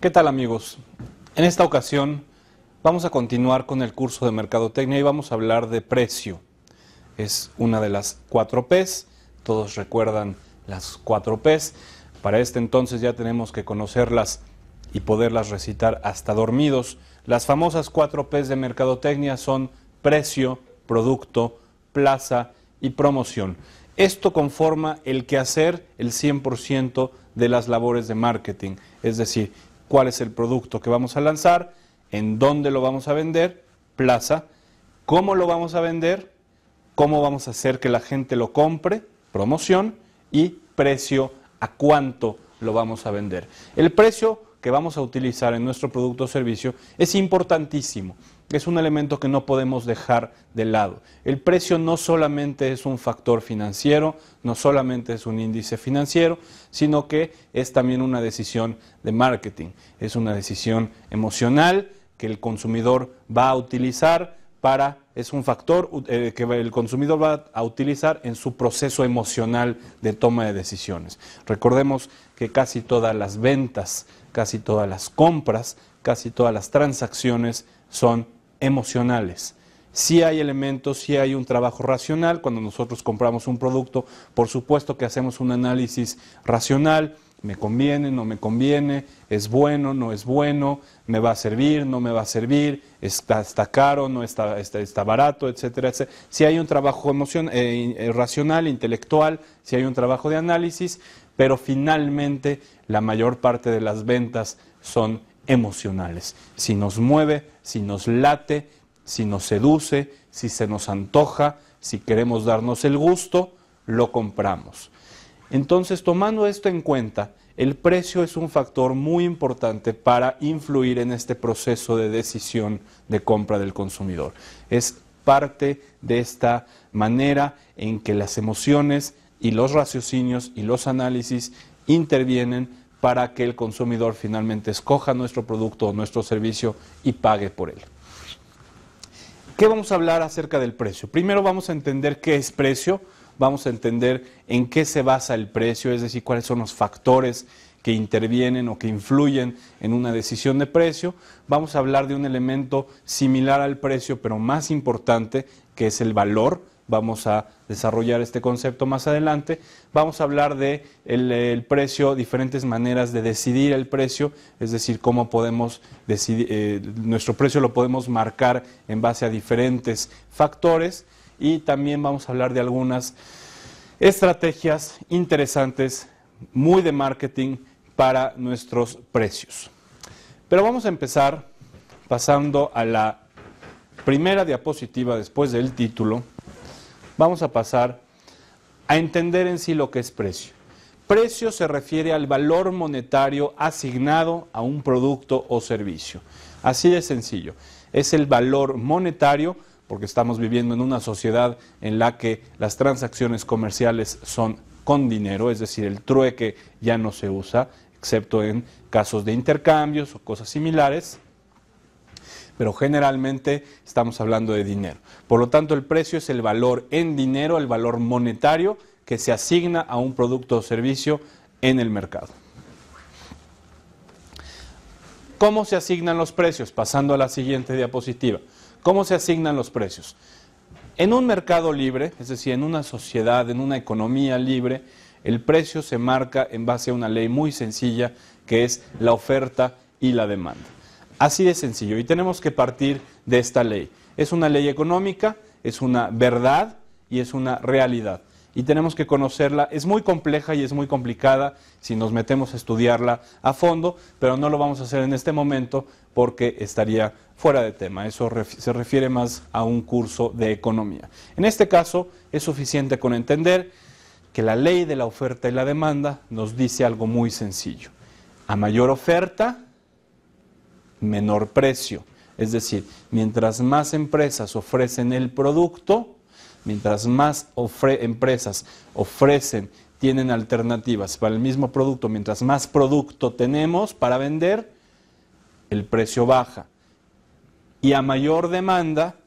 ¿Qué tal, amigos? En esta ocasión vamos a continuar con el curso de Mercadotecnia y vamos a hablar de precio. Es una de las 4 P's, todos recuerdan las 4 P's. Para este entonces ya tenemos que conocerlas y poderlas recitar hasta dormidos. Las famosas 4 P's de Mercadotecnia son precio, producto, plaza y promoción. Esto conforma el quehacer, el 100% de las labores de marketing, es decir, cuál es el producto que vamos a lanzar, en dónde lo vamos a vender, plaza, cómo lo vamos a vender, cómo vamos a hacer que la gente lo compre, promoción, y precio, a cuánto lo vamos a vender. El precio que vamos a utilizar en nuestro producto o servicio es importantísimo. Es un elemento que no podemos dejar de lado. El precio no solamente es un factor financiero, no solamente es un índice financiero, sino que es también una decisión de marketing. Es una decisión emocional que el consumidor va a utilizar es un factor que el consumidor va a utilizar en su proceso emocional de toma de decisiones. Recordemos que casi todas las ventas, casi todas las compras, casi todas las transacciones son emocionales. Sí hay elementos, sí hay un trabajo racional. Cuando nosotros compramos un producto, por supuesto que hacemos un análisis racional. ¿Me conviene, no me conviene? ¿Es bueno, no es bueno? ¿Me va a servir, no me va a servir? ¿Está caro, no está barato, etcétera, etcétera? Si hay un trabajo racional, intelectual, si hay un trabajo de análisis, pero finalmente la mayor parte de las ventas son emocionales. Si nos mueve, si nos late, si nos seduce, si se nos antoja, si queremos darnos el gusto, lo compramos. Entonces, tomando esto en cuenta, el precio es un factor muy importante para influir en este proceso de decisión de compra del consumidor. Es parte de esta manera en que las emociones y los raciocinios y los análisis intervienen para que el consumidor finalmente escoja nuestro producto o nuestro servicio y pague por él. ¿Qué vamos a hablar acerca del precio? Primero vamos a entender qué es precio. Vamos a entender en qué se basa el precio, es decir, cuáles son los factores que intervienen o que influyen en una decisión de precio. Vamos a hablar de un elemento similar al precio, pero más importante, que es el valor. Vamos a desarrollar este concepto más adelante. Vamos a hablar de el precio, diferentes maneras de decidir el precio, es decir, cómo podemos decidir, nuestro precio lo podemos marcar en base a diferentes factores. Y también vamos a hablar de algunas estrategias interesantes, muy de marketing para nuestros precios. Pero vamos a empezar pasando a la primera diapositiva después del título. Vamos a pasar a entender en sí lo que es precio. Precio se refiere al valor monetario asignado a un producto o servicio. Así de sencillo. Es el valor monetario, porque estamos viviendo en una sociedad en la que las transacciones comerciales son con dinero, es decir, el trueque ya no se usa, excepto en casos de intercambios o cosas similares, pero generalmente estamos hablando de dinero. Por lo tanto, el precio es el valor en dinero, el valor monetario que se asigna a un producto o servicio en el mercado. ¿Cómo se asignan los precios? Pasando a la siguiente diapositiva. ¿Cómo se asignan los precios? En un mercado libre, es decir, en una sociedad, en una economía libre, el precio se marca en base a una ley muy sencilla, que es la oferta y la demanda. Así de sencillo, y tenemos que partir de esta ley. Es una ley económica, es una verdad y es una realidad. Y tenemos que conocerla. Es muy compleja y es muy complicada si nos metemos a estudiarla a fondo, pero no lo vamos a hacer en este momento porque estaría fuera de tema. Eso se refiere más a un curso de economía. En este caso, es suficiente con entender que la ley de la oferta y la demanda nos dice algo muy sencillo. A mayor oferta, menor precio. Es decir, mientras más empresas ofrecen el producto, mientras más empresas tienen alternativas para el mismo producto, mientras más producto tenemos para vender, el precio baja. Y a mayor demanda,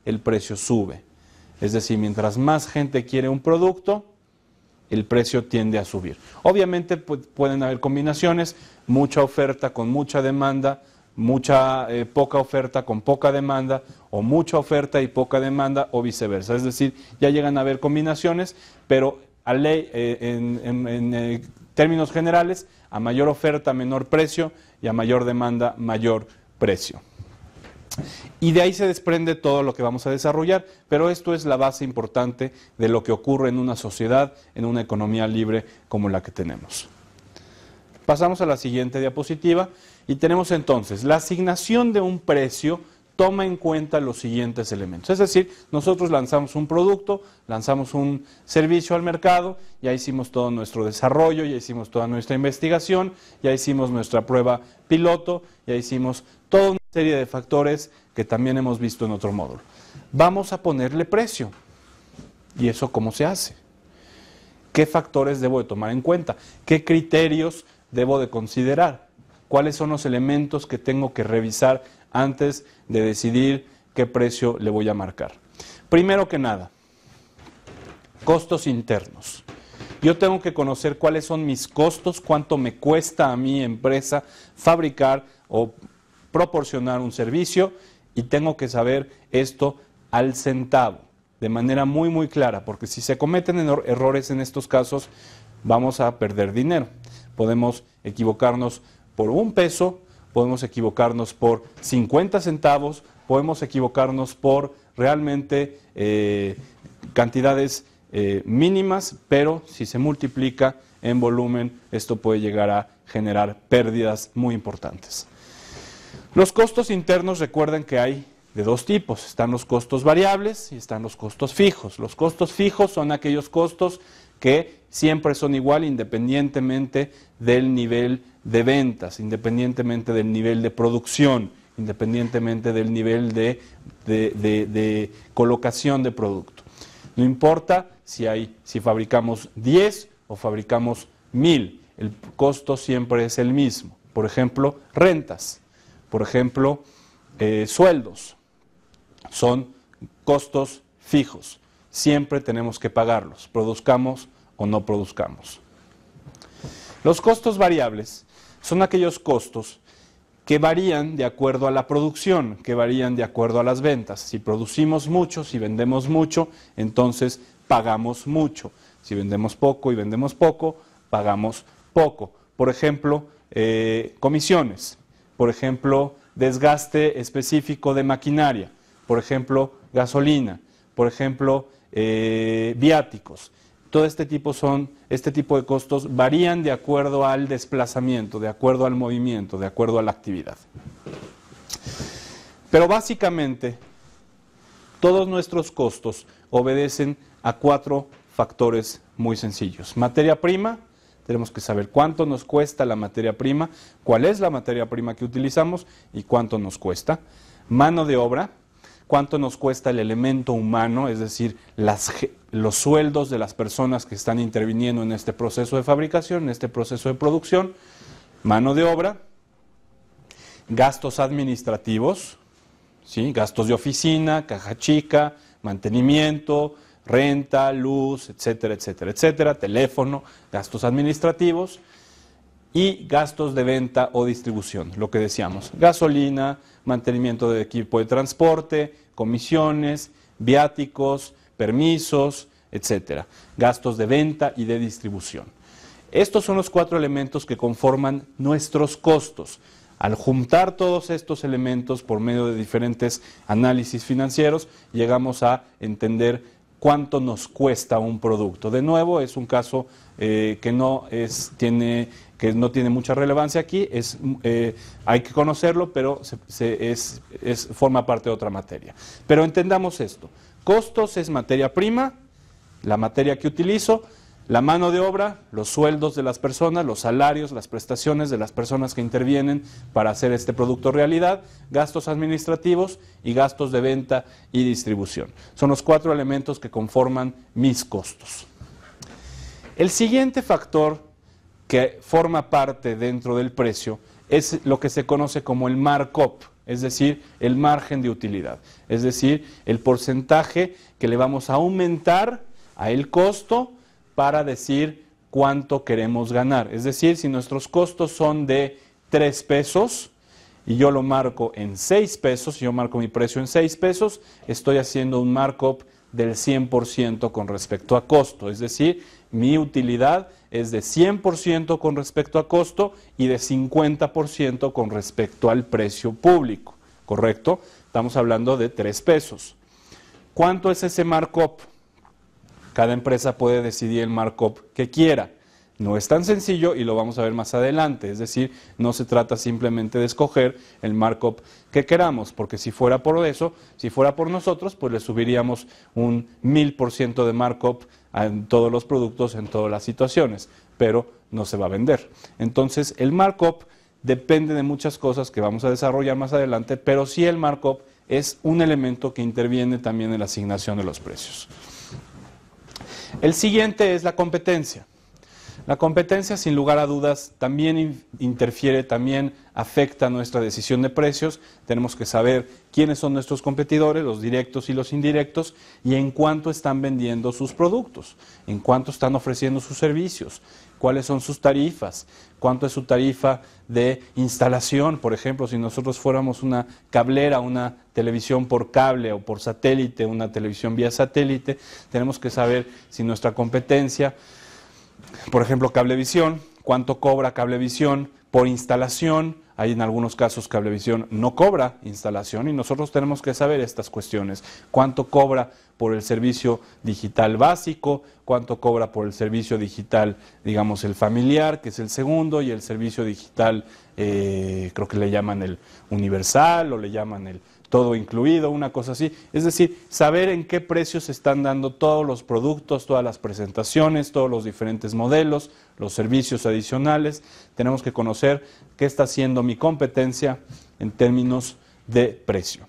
el precio sube. Es decir, mientras más gente quiere un producto, el precio tiende a subir. Obviamente pueden haber combinaciones, mucha oferta con mucha demanda, poca oferta con poca demanda, o mucha oferta y poca demanda, o viceversa. Es decir, ya llegan a haber combinaciones, pero en términos generales, a mayor oferta, menor precio, y a mayor demanda, mayor precio. Y de ahí se desprende todo lo que vamos a desarrollar, pero esto es la base importante de lo que ocurre en una sociedad, en una economía libre como la que tenemos. Pasamos a la siguiente diapositiva y tenemos entonces la asignación de un precio toma en cuenta los siguientes elementos. Es decir, nosotros lanzamos un producto, lanzamos un servicio al mercado, ya hicimos todo nuestro desarrollo, ya hicimos toda nuestra investigación, ya hicimos nuestra prueba piloto, ya hicimos toda una serie de factores que también hemos visto en otro módulo. Vamos a ponerle precio. ¿Y eso cómo se hace? ¿Qué factores debo de tomar en cuenta? ¿Qué criterios debo de considerar? ¿Cuáles son los elementos que tengo que revisar antes de decidir qué precio le voy a marcar? Primero que nada, costos internos. Yo tengo que conocer cuáles son mis costos, cuánto me cuesta a mi empresa fabricar o proporcionar un servicio, y tengo que saber esto al centavo, de manera muy muy clara, porque si se cometen errores en estos casos, vamos a perder dinero. Podemos equivocarnos por 1 peso, podemos equivocarnos por 50 centavos, podemos equivocarnos por realmente cantidades mínimas, pero si se multiplica en volumen, esto puede llegar a generar pérdidas muy importantes. Los costos internos, recuerden que hay de 2 tipos. Están los costos variables y están los costos fijos. Los costos fijos son aquellos costos que siempre son igual independientemente del nivel de ventas, independientemente del nivel de producción, independientemente del nivel de colocación de producto. No importa si fabricamos 10 o fabricamos 1000, el costo siempre es el mismo. Por ejemplo, rentas, por ejemplo, sueldos, son costos fijos. Siempre tenemos que pagarlos, produzcamos o no produzcamos. Los costos variables son aquellos costos que varían de acuerdo a la producción, que varían de acuerdo a las ventas. Si producimos mucho, si vendemos mucho, entonces pagamos mucho. Si vendemos poco y vendemos poco, pagamos poco. Por ejemplo, comisiones, por ejemplo, desgaste específico de maquinaria, por ejemplo, gasolina, por ejemplo, viáticos. Todo este tipo de costos varían de acuerdo al desplazamiento, de acuerdo al movimiento, de acuerdo a la actividad. Pero básicamente, todos nuestros costos obedecen a 4 factores muy sencillos. Materia prima, tenemos que saber cuánto nos cuesta la materia prima, cuál es la materia prima que utilizamos y cuánto nos cuesta. Mano de obra, cuánto nos cuesta el elemento humano, es decir, los sueldos de las personas que están interviniendo en este proceso de fabricación, en este proceso de producción. Mano de obra, gastos administrativos, ¿sí? Gastos de oficina, caja chica, mantenimiento, renta, luz, etcétera, etcétera, etcétera, teléfono, gastos administrativos y gastos de venta o distribución, lo que decíamos, gasolina, mantenimiento de equipo de transporte, comisiones, viáticos, permisos, etcétera, gastos de venta y de distribución. Estos son los 4 elementos que conforman nuestros costos. Al juntar todos estos elementos por medio de diferentes análisis financieros, llegamos a entender cuánto nos cuesta un producto. De nuevo, es un caso que no tiene mucha relevancia aquí, hay que conocerlo, pero forma parte de otra materia. Pero entendamos esto, costos es materia prima, la materia que utilizo, la mano de obra, los sueldos de las personas, los salarios, las prestaciones de las personas que intervienen para hacer este producto realidad, gastos administrativos y gastos de venta y distribución. Son los 4 elementos que conforman mis costos. El siguiente factor que forma parte dentro del precio es lo que se conoce como el markup, es decir, el margen de utilidad, es decir, el porcentaje que le vamos a aumentar a el costo para decir cuánto queremos ganar. Es decir, si nuestros costos son de 3 pesos y yo lo marco en 6 pesos, yo marco mi precio en 6 pesos, estoy haciendo un markup del 100% con respecto a costo. Es decir, mi utilidad es de 100% con respecto a costo y de 50% con respecto al precio público, ¿correcto? Estamos hablando de 3 pesos. ¿Cuánto es ese markup? Cada empresa puede decidir el markup que quiera. No es tan sencillo y lo vamos a ver más adelante, es decir, no se trata simplemente de escoger el markup que queramos, porque si fuera por eso, si fuera por nosotros, pues le subiríamos un 1000% de markup en todos los productos, en todas las situaciones, pero no se va a vender. Entonces, el markup depende de muchas cosas que vamos a desarrollar más adelante, pero sí el markup es un elemento que interviene también en la asignación de los precios. El siguiente es la competencia. La competencia, sin lugar a dudas, también interfiere, también afecta nuestra decisión de precios. Tenemos que saber quiénes son nuestros competidores, los directos y los indirectos, y en cuánto están vendiendo sus productos, en cuánto están ofreciendo sus servicios, cuáles son sus tarifas, cuánto es su tarifa de instalación. Por ejemplo, si nosotros fuéramos una cablera, una televisión por cable o por satélite, una televisión vía satélite, tenemos que saber si nuestra competencia, por ejemplo, Cablevisión, cuánto cobra Cablevisión por instalación. Hay en algunos casos Cablevisión no cobra instalación y nosotros tenemos que saber estas cuestiones. Cuánto cobra por el servicio digital básico, cuánto cobra por el servicio digital, digamos, el familiar, que es el segundo, y el servicio digital, creo que le llaman el universal o le llaman el todo incluido, una cosa así. Es decir, saber en qué precios se están dando todos los productos, todas las presentaciones, todos los diferentes modelos, los servicios adicionales. Tenemos que conocer qué está haciendo mi competencia en términos de precio.